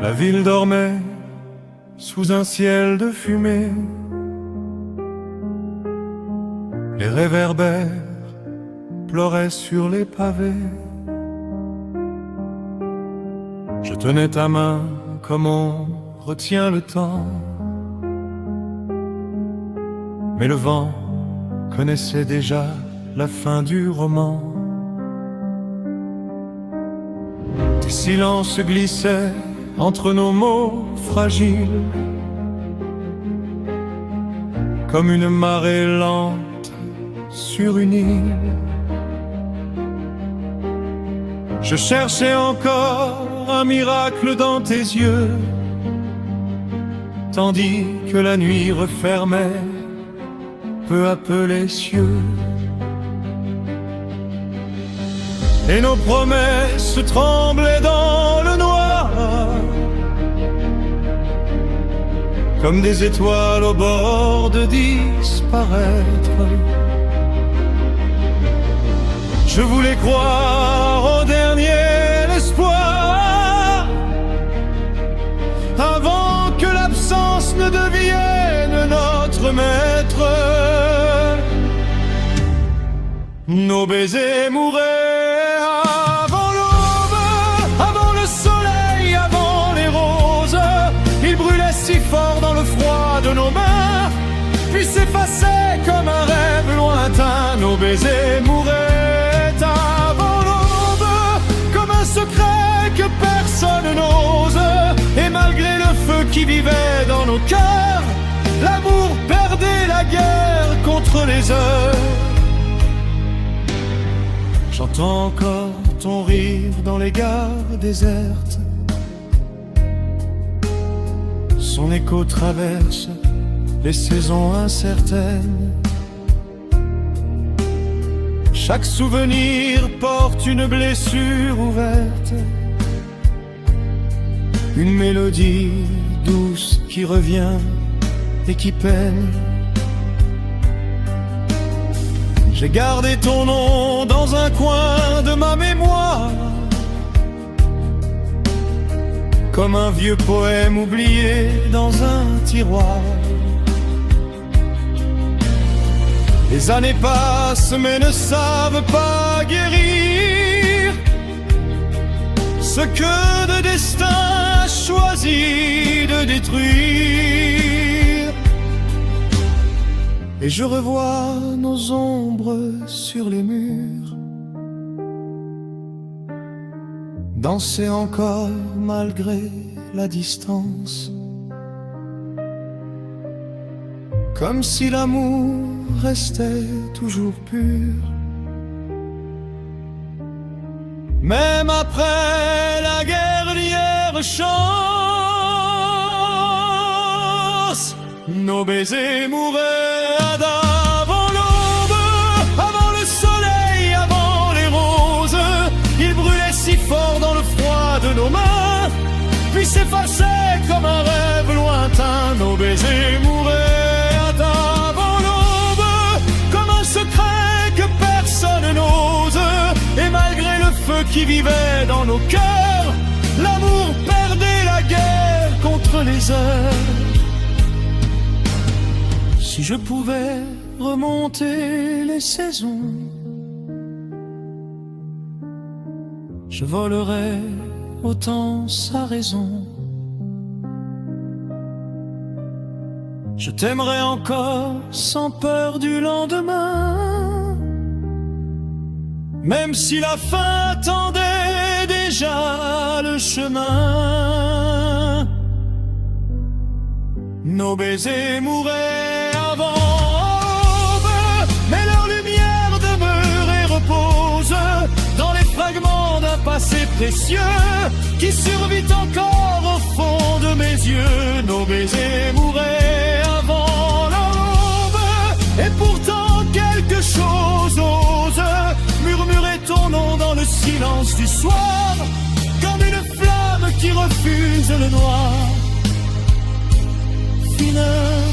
La ville dormait sous un ciel de fumée. Les réverbères pleuraient sur les pavés. Je tenais ta main comme on retient le temps. Mais le vent connaissait déjà la fin du roman. Tes silences glissaient entre nos mots fragiles, comme une marée lente sur une île. Je cherchais encore un miracle dans tes yeux, tandis que la nuit refermait peu à peu les cieux. Et nos promesses tremblaient dans le noir, comme des étoiles au bord de disparaître. Je voulais croire au dernier espoir, avant que l'absence ne devienne notre maître. Nos baisers mouraient avant l'aube, avant le soleil, avant les roses. Ils brûlaient si fort dans le froid de nos mains, puis s'effaçaient comme un rêve lointain. Nos baisers mouraient avant l'aube, comme un secret que personne n'ose. Et malgré le feu qui vivait dans nos cœurs, l'amour perdait la guerre contre les heures. J'entends encore ton rire dans les gares désertes. Son écho traverse les saisons incertaines. Chaque souvenir porte une blessure ouverte, une mélodie douce qui revient et qui peine. J'ai gardé ton nom dans un coin de ma mémoire, comme un vieux poème oublié dans un tiroir. Les années passent mais ne savent pas guérir ce que le destin a choisi de détruire. Et je revois nos ombres sur les murs, danser encore malgré la distance, comme si l'amour restait toujours pur. Même après la guerre d'hier chance, nos baisers mouraient avant l'aube, avant le soleil, avant les roses. Ils brûlaient si fort dans le froid de nos mains, puis s'effaçaient comme un rêve lointain. Nos baisers mouraient avant l'aube, comme un secret que personne n'ose. Et malgré le feu qui vivait dans nos cœurs, l'amour perdait la guerre contre les heures. Si je pouvais remonter les saisons, je volerais autant sa raison. Je t'aimerais encore sans peur du lendemain, même si la fin tendait déjà le chemin. Nos baisers mouraient avant aube, mais leur lumière demeure et repose dans les fragments d'un passé précieux qui survit encore au fond de mes yeux. Nos baisers mouraient avant l'aube, et pourtant quelque chose ose murmurer ton nom dans le silence du soir, comme une flamme qui refuse le noir. d'une heure.